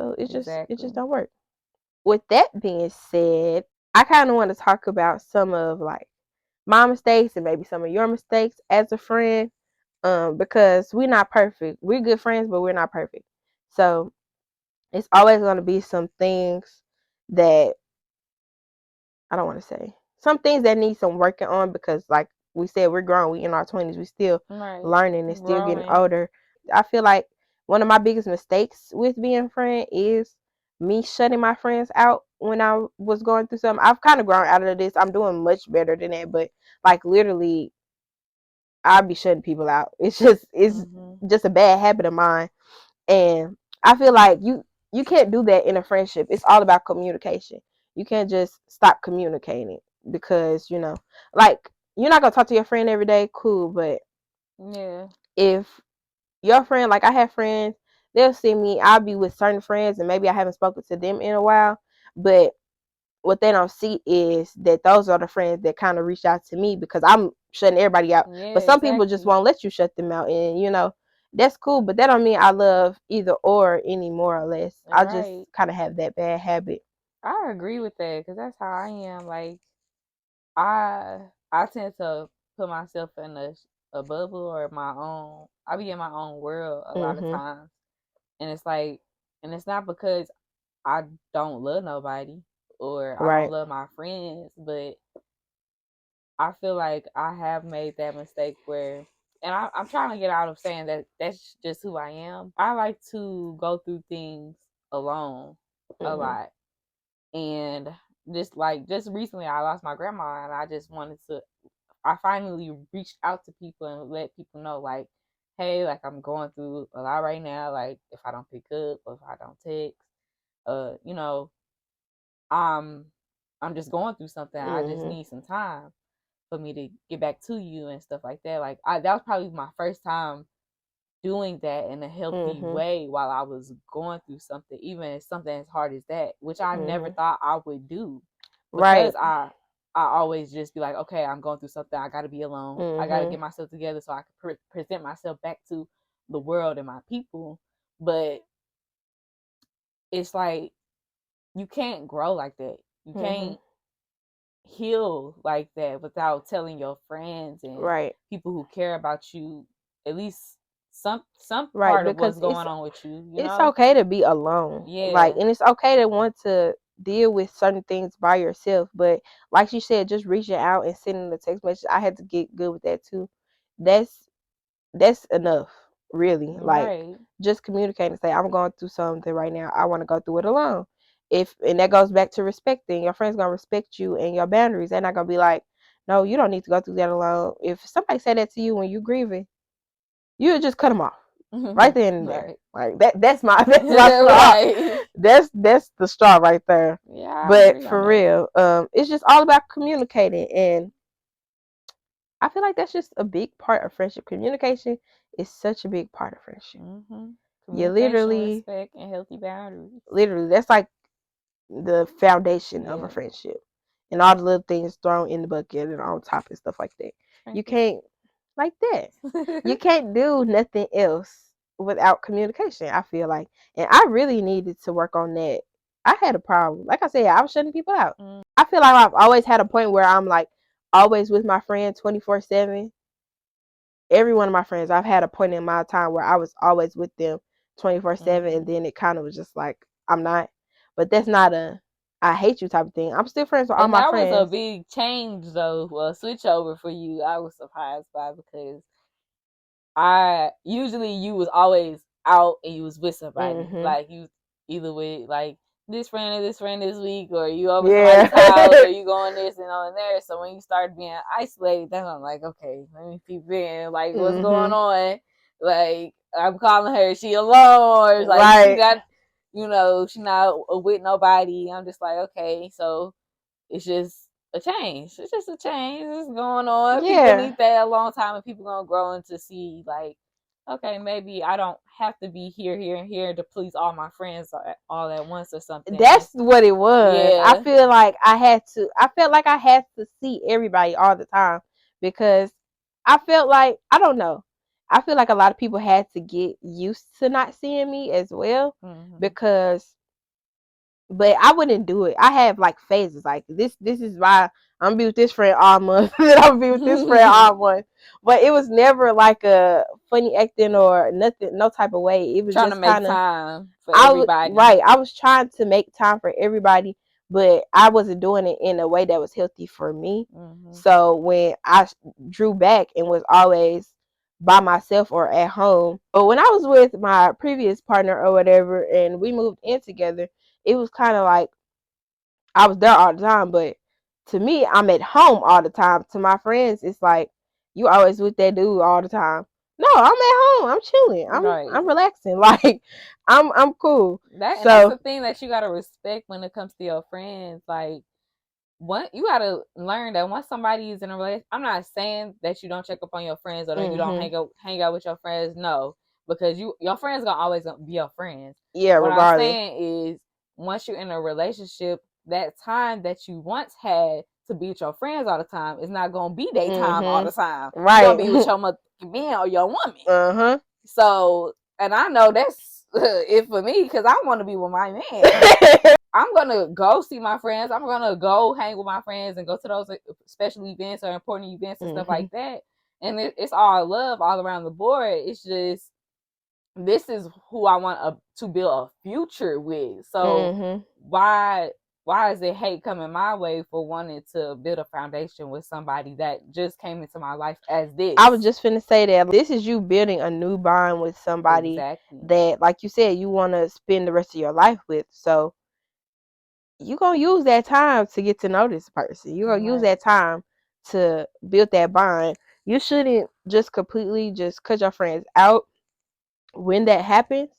So it just don't work. With that being said, I kind of want to talk about some of like my mistakes and maybe some of your mistakes as a friend. Because we're not perfect. We're good friends, but we're not perfect. So it's always going to be some things that I don't want to say. Some things that need some working on because, like we said, we're grown. We in our 20s. We still learning and still getting older. I feel like one of my biggest mistakes with being a friend is me shutting my friends out when I was going through something. I've kind of grown out of this. I'm doing much better than that. But like literally, I'll be shutting people out. It's just a bad habit of mine. And I feel like you can't do that in a friendship. It's all about communication. You can't just stop communicating because, like you're not gonna talk to your friend every day, cool, but if your friend, like I have friends, they'll see me, I'll be with certain friends and maybe I haven't spoken to them in a while, but what they don't see is that those are the friends that kind of reach out to me because I'm shutting everybody out. But some people just won't let you shut them out, and that's cool. But that don't mean I love either or any more or less. I just kind of have that bad habit. I agree with that because that's how I am. Like I tend to put myself in a bubble or my own. I be in my own world a lot of times, and it's like, and it's not because I don't love nobody or I don't love my friends, but I feel like I have made that mistake where, and I'm trying to get out of saying that that's just who I am. I like to go through things alone a lot. And just recently I lost my grandma and I finally reached out to people and let people know like, hey, like I'm going through a lot right now. Like if I don't pick up or if I don't text, you know, I'm just going through something. I just need some time for me to get back to you and stuff like that. Like that was probably my first time doing that in a healthy way while I was going through something, even something as hard as that, which I never thought I would do. Because I always just be like, okay, I'm going through something. I got to be alone. I got to get myself together so I can present myself back to the world and my people. But it's like you can't grow like that. You can't heal like that without telling your friends and people who care about you at least some part of what's going on with you. It's okay to be alone. Like, and it's okay to want to deal with certain things by yourself. But like she said, just reaching out and sending a text message, I had to get good with that too. That's enough, really. Like just communicate and say, I'm going through something right now. I want to go through it alone. And that goes back to respecting. Your friend's gonna respect you and your boundaries. They're not gonna be like, no, you don't need to go through that alone. If somebody said that to you when you grieving, you would just cut them off right there and there. Like that's my straw. That's the straw right there. Yeah, but for real, it's just all about communicating, and I feel like that's just a big part of friendship. Communication is such a big part of friendship. You literally, respect, and healthy boundaries. Literally, that's like the foundation of a friendship, and all the little things thrown in the bucket and on top and stuff like that. You can't like that. You can't do nothing else without communication, I feel like. And I really needed to work on that. I had a problem. Like I said, I was shutting people out. I feel like I've always had a point where I'm like always with my friend 24/7. Every one of my friends, I've had a point in my time where I was always with them 24/7, and then it kind of was just like I'm not. But that's not a I hate you type of thing. I'm still friends with all my friends. That was a big change though, switch over for you. I was surprised by because you was always out and you was with somebody. Like you either with like this friend this week, or you over somebody's house, or you going this and on there. So when you start being isolated, then I'm like, okay, let me peep in. Like what's going on? Like I'm calling her, she alone, or like she got she's not with nobody. I'm just like, okay, so it's just a change. It's just a change. It's going on. Yeah. People need that a long time, and people gonna grow into see like, okay, maybe I don't have to be here, here, and here to please all my friends all at once or something. That's what it was. Yeah. I feel like I felt like I had to see everybody all the time because I felt like, I don't know. I feel like a lot of people had to get used to not seeing me as well because, but I wouldn't do it. I have like phases. Like this is why I'm gonna be with this friend all month. Then I'm gonna be with this friend all month. But it was never like a funny acting or nothing, no type of way. It was trying just to make kind of time for everybody. Right. I was trying to make time for everybody, but I wasn't doing it in a way that was healthy for me. So when I drew back and was always by myself or at home, but when I was with my previous partner or whatever, and we moved in together, it was kind of like I was there all the time. But to me, I'm at home all the time. To my friends, it's like, you always with that dude all the time. No, I'm at home. I'm chilling. I'm relaxing. Like I'm cool. And that's the thing that you gotta respect when it comes to your friends. Like, you gotta learn that once somebody is in a relationship, I'm not saying that you don't check up on your friends or that you don't hang out with your friends. No, because your friends gonna always be your friends. Yeah, what regardless. I'm saying is, once you're in a relationship, that time that you once had to be with your friends all the time is not gonna be their time all the time. Right. You're gonna be with your man or your woman. So, and I know that's it for me because I want to be with my man. I'm gonna go see my friends. I'm gonna go hang with my friends and go to those special events or important events and stuff like that. And it's all love all around the board. It's just, this is who I want to build a future with. So why is it hate coming my way for wanting to build a foundation with somebody that just came into my life as this? I was just finna say that this is you building a new bond with somebody that, like you said, you want to spend the rest of your life with. So you're going to use that time to get to know this person. You're going to use that time to build that bond. You shouldn't just completely just cut your friends out when that happens.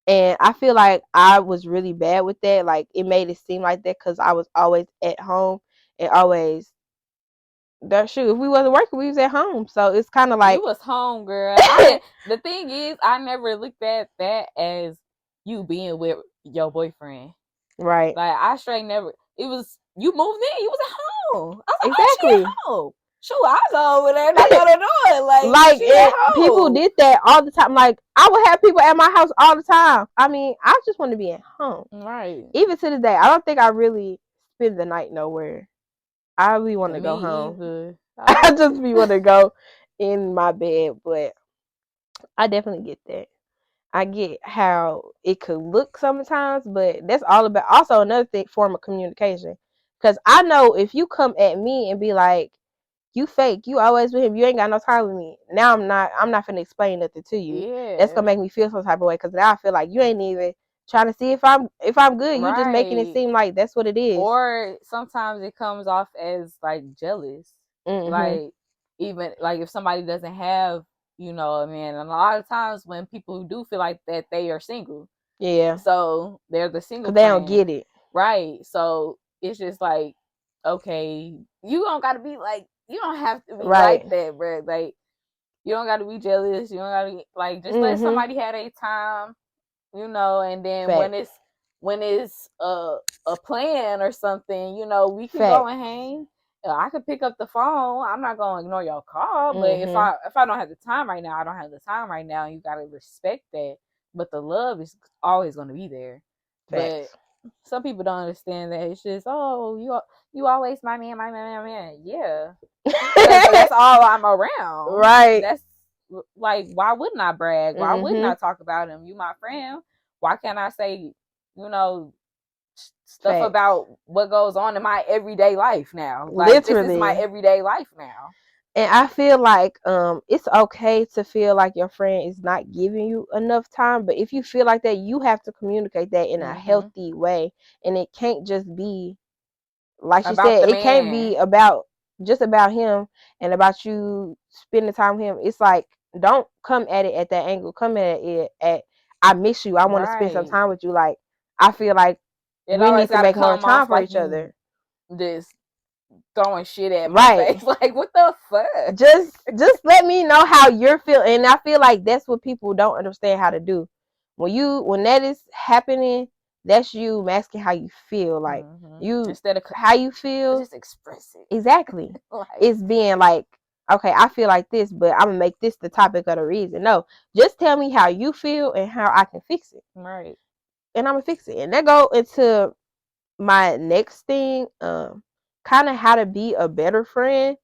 And I feel like I was really bad with that. Like, it made it seem like that because I was always at home and always, that shoot, if we wasn't working, we was at home. So it's kind of like, you was home, girl. The thing is, I never looked at that as you being with your boyfriend. Right. Like, I straight never. It was, you moved in, you was at home. I was like, exactly. Oh, she at home. Shoot, I was over there knocking on the door. Like people did that all the time. Like, I would have people at my house all the time. I mean, I just want to be at home. Right. Even to this day, I don't think I really spend the night nowhere. I really want to go home. I just be want to go in my bed, but I definitely get that. I get how it could look sometimes, but that's all about also another form of communication. Because I know if you come at me and be like, you fake, you always with him, you ain't got no time with me. Now I'm not finna explain nothing to you. Yeah. That's gonna make me feel some type of way, because now I feel like you ain't even trying to see if I'm good. You just making it seem like that's what it is. Or sometimes it comes off as like jealous. Like, even like if somebody doesn't have, a man, and a lot of times when people do feel like that, they are single. Yeah. So they're the single. They don't get it. Right. So it's just like, okay, you don't gotta be like, you don't have to be like that, bro. Like, you don't gotta be jealous. You don't gotta be, like, just let somebody have a time, and then when it's a plan or something, we can go and hang. I could pick up the phone. I'm not gonna ignore your call, but if I don't have the time right now, I don't have the time right now. You gotta respect that. But the love is always gonna be there. Facts. But some people don't understand that. It's just, oh, you always my man, my man, my man. Yeah, that's all I'm around. Right. That's like, why wouldn't I brag? Why wouldn't I talk about him? You my friend. Why can't I say, stuff about what goes on in my everyday life now? Like, literally, this is my everyday life now. And I feel like it's okay to feel like your friend is not giving you enough time, but if you feel like that, you have to communicate that in a healthy way, and it can't just be like she said. It can't be just about him and about you spending time with him. It's like, don't come at it at that angle. Come at it at, I miss you. I want to spend some time with you. Like, I feel like it we need always to gotta make more come time off for like each other. just throwing shit at my Right. face. Like, what the fuck? Just let me know how you're feeling. And I feel like that's what people don't understand how to do. When that is happening, that's you masking how you feel. Like you instead of how you feel. just express it. Exactly. Like, it's being like, okay, I feel like this, but I'm gonna make this the topic of the reason. No, just tell me how you feel and how I can fix it. right. And I'm gonna fix it. And that go into my next thing, kind of how to be a better friend.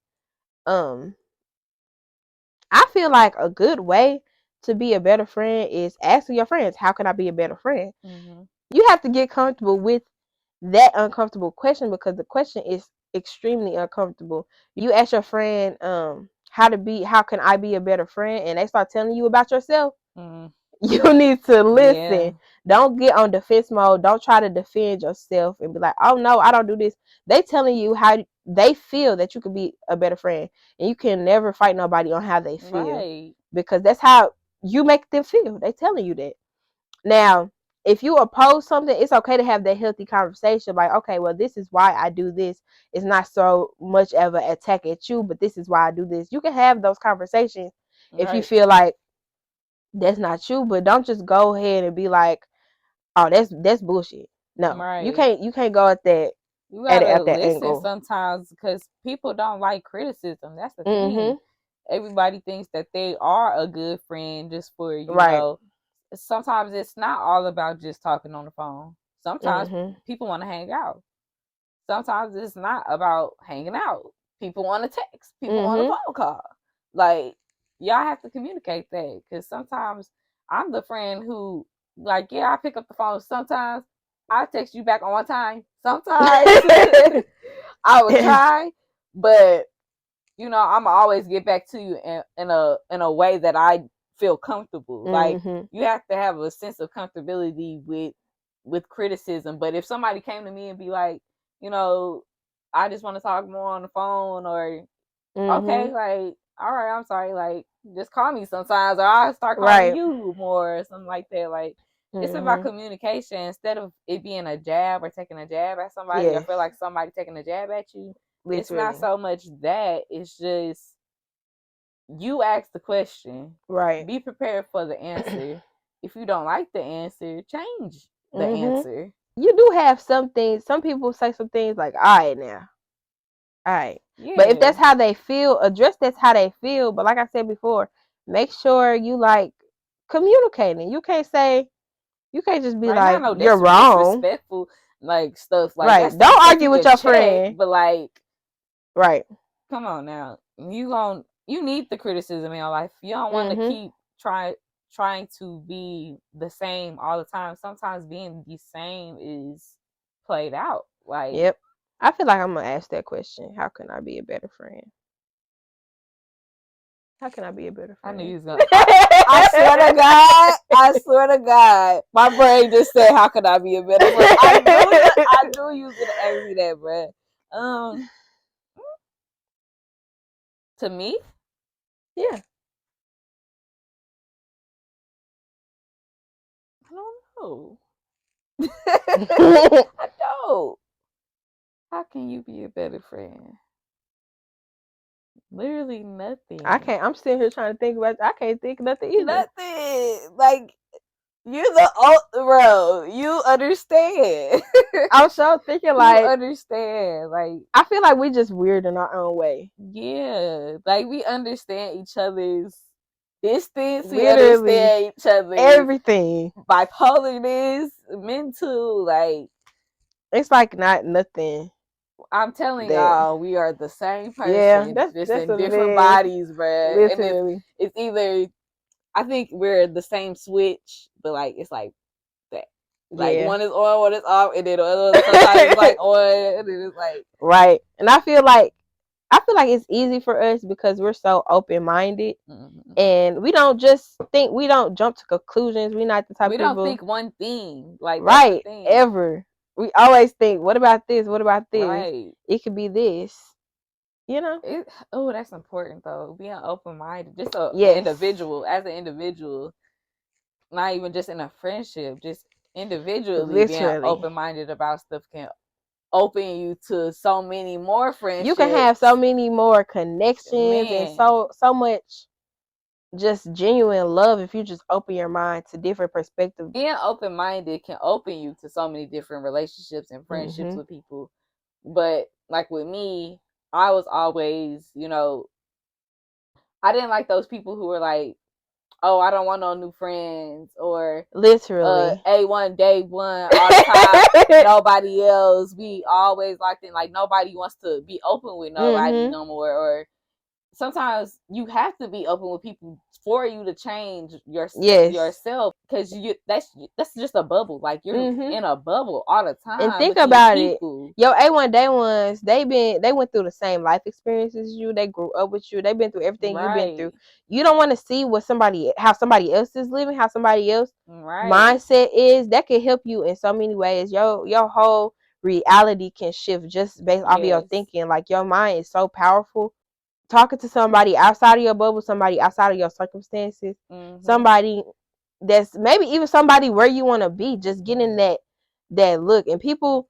I feel like a good way to be a better friend is asking your friends, how can I be a better friend? You have to get comfortable with that uncomfortable question, because the question is extremely uncomfortable. You ask your friend, how can I be a better friend? And they start telling you about yourself. You need to listen. Yeah. Don't get on defense mode. Don't try to defend yourself and be like, oh no, I don't do this. They telling you how they feel that you could be a better friend. And you can never fight nobody on how they feel. Right. Because that's how you make them feel. They telling you that. Now, if you oppose something, it's okay to have that healthy conversation. Like, okay, well, this is why I do this. It's not so much of an attack at you, but this is why I do this. You can have those conversations if you feel like that's not you, but don't just go ahead and be like, oh, that's bullshit. No, right. You can't go at that. You gotta listen angle sometimes, because people don't like criticism. That's the thing. Everybody thinks that they are a good friend just for, you know. Sometimes it's not all about just talking on the phone. Sometimes people want to hang out. Sometimes it's not about hanging out. People want to text. People want a phone call. Like, y'all have to communicate that, because sometimes I'm the friend who, like, yeah, I pick up the phone. Sometimes I text you back on one time. Sometimes I would try, but you know, I'm always get back to you in a way that I feel comfortable. Like, you have to have a sense of comfortability with criticism. But if somebody came to me and be like, you know, I just want to talk more on the phone, or okay, like, all right, I'm sorry, like, just call me sometimes, or I'll start calling you more, or something like that. Like, it's about communication instead of it being a jab or taking a jab at somebody, or feel like somebody taking a jab at you. Literally. It's not so much that, it's just you ask the question. Right. Be prepared for the answer. If you don't like the answer, change the answer. You do have some things. Some people say some things like, all right now. All right. Yeah. But if that's how they feel, address that's how they feel. But like I said before, make sure you like communicating. You can't just be like, no, you're wrong. Disrespectful, like, stuff like that. Right. Don't argue with your friend. But like, right. Come on now. You need the criticism in your life. You don't want to keep trying to be the same all the time. Sometimes being the same is played out. Like, yep. I feel like I'm gonna ask that question. How can I be a better friend? How can I be a better friend? I knew you was gonna. I swear to God. I swear to God. My brain just said, "How can I be a better friend?" I knew you was gonna ask me that, bro. To me, yeah. I don't know. I don't. How can you be a better friend? Literally nothing. I can't. I'm sitting here trying to think about. I can't think of nothing either. Nothing. Like, you're the old bro. You understand. I'm so thinking like, you understand. Like, I feel like we just weird in our own way. Yeah, like, we understand each other's distance. We understand each other's everything. Bipolarness, mental, like, it's like not nothing. I'm telling y'all, we are the same person. Yeah, that's in different bodies, bro. Literally. And it's either, I think we're the same switch, but like, it's like that. Like, one is on, one is off, and then the other sometimes it's like on, and then it's like, right. And I feel like it's easy for us because we're so open-minded, and we don't just think. We don't jump to conclusions. We're not the type of people. We don't think one thing, like, right, ever. We always think, what about this? What about this? Right. It could be this. You know? That's important, though. Being open-minded. Just as an individual. Not even just in a friendship. Just individually being Literally. open-minded about stuff can open you to so many more friendships. You can have so many more connections and so much just genuine love if you just open your mind to different perspectives. Being open-minded can open you to so many different relationships and friendships with people. But like with me, I was always, I didn't like those people who were like, oh, I don't want no new friends, or literally A1 day one all the time, nobody else. We always liked it, like nobody wants to be open with nobody no more. Or sometimes you have to be open with people for you to change yourself, because that's just a bubble. Like you're in a bubble all the time. And think about it, yo, A1 day ones, they went through the same life experiences as you. They grew up with you. They've been through everything you've been through. You don't want to see how somebody else is living, how somebody else mindset is. That can help you in so many ways. Your whole reality can shift just based off of your thinking. Like your mind is so powerful. Talking to somebody outside of your bubble, somebody outside of your circumstances, somebody that's maybe even somebody where you want to be, just getting that look. And people,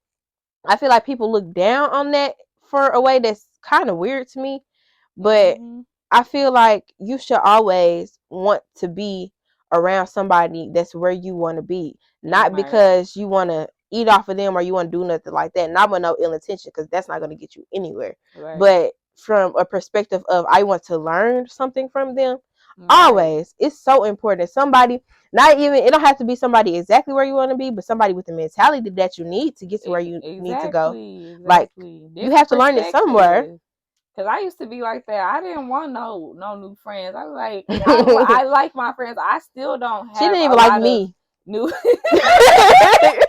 I feel like people look down on that for a way that's kind of weird to me, but I feel like you should always want to be around somebody that's where you want to be, not because you want to eat off of them or you want to do nothing like that, not with no ill intention, because that's not going to get you anywhere. But from a perspective of I want to learn something from them, always, it's so important. Somebody, not even, it don't have to be somebody exactly where you want to be, but somebody with the mentality that you need to get to where you need to go. Like you have to learn it somewhere. Cause I used to be like that. I didn't want no new friends. I was like, I like my friends. I still don't have. She didn't even like me. New. I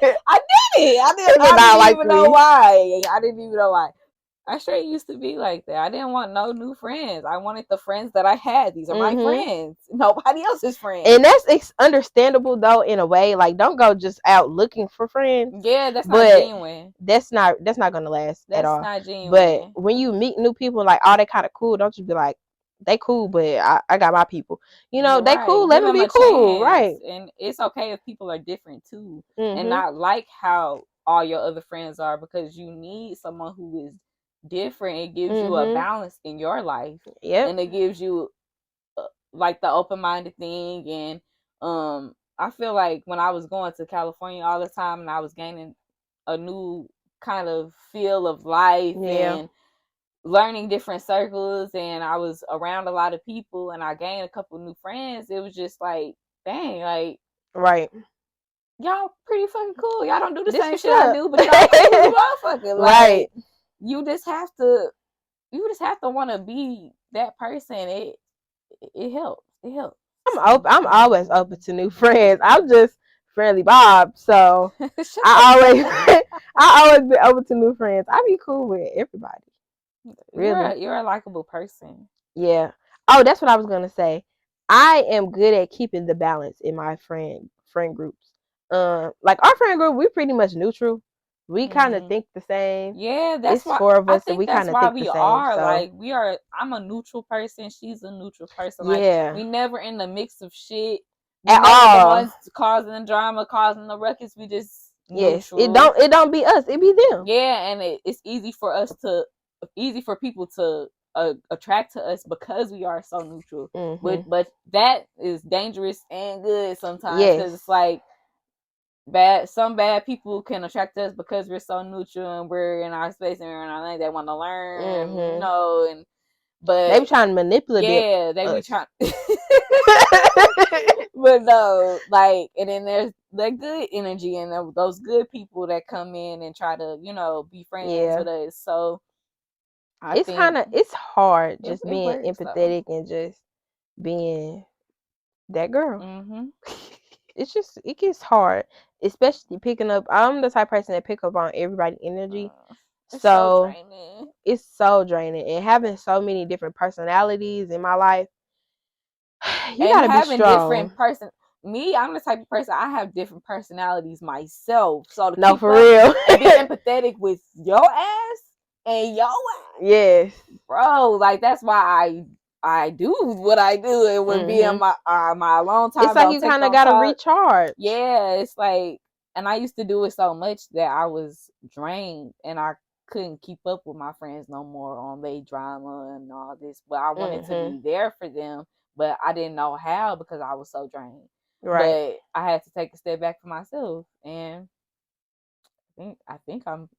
didn't. I didn't even know why. I didn't even know why. I straight used to be like that. I didn't want no new friends. I wanted the friends that I had. These are my friends. Nobody else's friends. And that's understandable though, in a way. Like, don't go just out looking for friends. Yeah, that's not genuine. That's not gonna last at all. That's not genuine. But when you meet new people, like, oh, they kind of cool, don't you be like, they cool, but I got my people. They cool. Let them be cool, right? And it's okay if people are different too, and not like how all your other friends are, because you need someone who is different. It gives you a balance in your life, and it gives you like the open-minded thing. And I feel like when I was going to California all the time and I was gaining a new kind of feel of life and learning different circles, and I was around a lot of people and I gained a couple new friends, it was just like, dang, like, right, y'all pretty fucking cool. Y'all don't do the same shit I do, but y'all cool motherfucker. Like, right. You just have to want to be that person. It helps. It helps. I'm always open to new friends. I'm just friendly Bob, so I always be open to new friends. I be cool with everybody. Really, you're a likable person. Yeah. Oh, that's what I was gonna say. I am good at keeping the balance in my friend groups. Like our friend group, we're pretty much neutral. We kind of think the same. Yeah, that's why 4 of us, and we kind of think the same. So. Like we are. I'm a neutral person. She's a neutral person. Like, we never in the mix of shit at all. The ones causing the drama, causing the ruckus. We just neutral. It don't be us. It be them. Yeah, and it's easy for people to attract to us because we are so neutral. But that is dangerous and good sometimes, because it's like some bad people can attract us because we're so neutral and we're in our space and we're in our lane. They want to learn, but they be trying to manipulate. Yeah, they be trying. But no, like, and then there's the good energy and those good people that come in and try to, be friends with us. So it's hard just being empathetic and just being that girl. It gets hard, especially picking up. I'm the type of person that pick up on everybody's energy. So it's so draining, and having so many different personalities in my life, you gotta be strong. Different Me, I'm the type of person, I have different personalities myself. So for real, and be empathetic with your ass and your ass. Yes, bro. Like, that's why I do what I do. It would be in my alone time. It's like you kind of gotta recharge. Yeah, it's like And I used to do it so much that I was drained and I couldn't keep up with my friends no more on their drama and all this. But I wanted to be there for them, but I didn't know how because I was so drained. Right. But I had to take a step back for myself, and I think I'm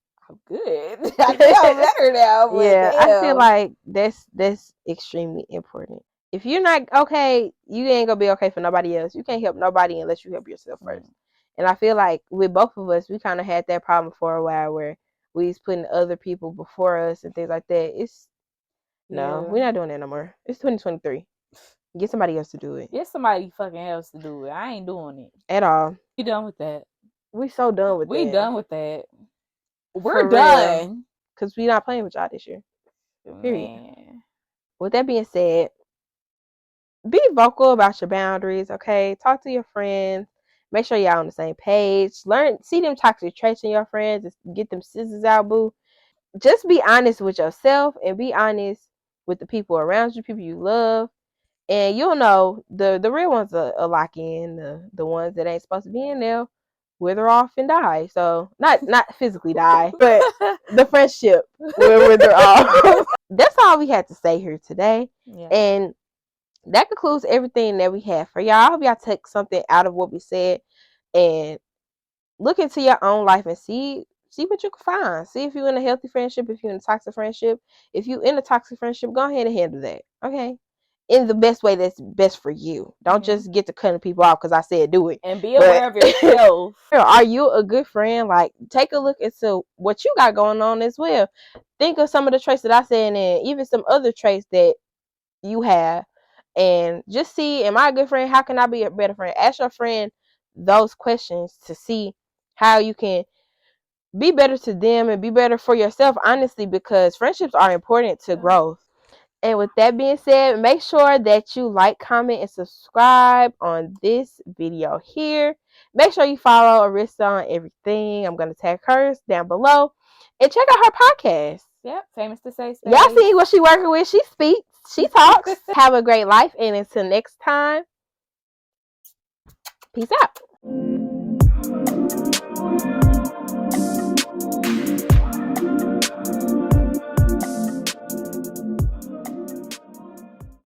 good. I think I'm better now. But yeah, damn. I feel like that's extremely important. If you're not okay, you ain't gonna be okay for nobody else. You can't help nobody unless you help yourself first. And I feel like with both of us, we kind of had that problem for a while where we was putting other people before us and things like that. It's no, we're not doing that no more. It's 2023. Get somebody else to do it. Get somebody fucking else to do it. I ain't doing it at all. We done with that. We so done with that. We done with that. We're done. Because we not playing with y'all this year. Period. Man. With that being said, be vocal about your boundaries, okay? Talk to your friends. Make sure y'all on the same page. See them toxic traits in your friends and get them scissors out, boo. Just be honest with yourself and be honest with the people around you, people you love. And you'll know the real ones are lock in. The ones that ain't supposed to be in there wither off and die. So not physically die, but the friendship will wither off. That's all we had to say here today. Yeah. And that concludes everything that we have for y'all. I hope y'all take something out of what we said and look into your own life and see what you can find. See if you're in a healthy friendship, if you're in a toxic friendship. If you're in a toxic friendship, go ahead and handle that. Okay? In the best way that's best for you. Don't just get to cutting people off because I said do it. And be aware of yourself. Are you a good friend? Like, take a look into what you got going on as well. Think of some of the traits that I said and even some other traits that you have. And just see, am I a good friend? How can I be a better friend? Ask your friend those questions to see how you can be better to them and be better for yourself, honestly, because friendships are important to growth. And with that being said, make sure that you like, comment, and subscribe on this video here. Make sure you follow Arissa on everything. I'm going to tag hers down below. And check out her podcast. Yep, Famous to Say. Y'all see what she working with. She speaks. She talks. Have a great life. And until next time, peace out.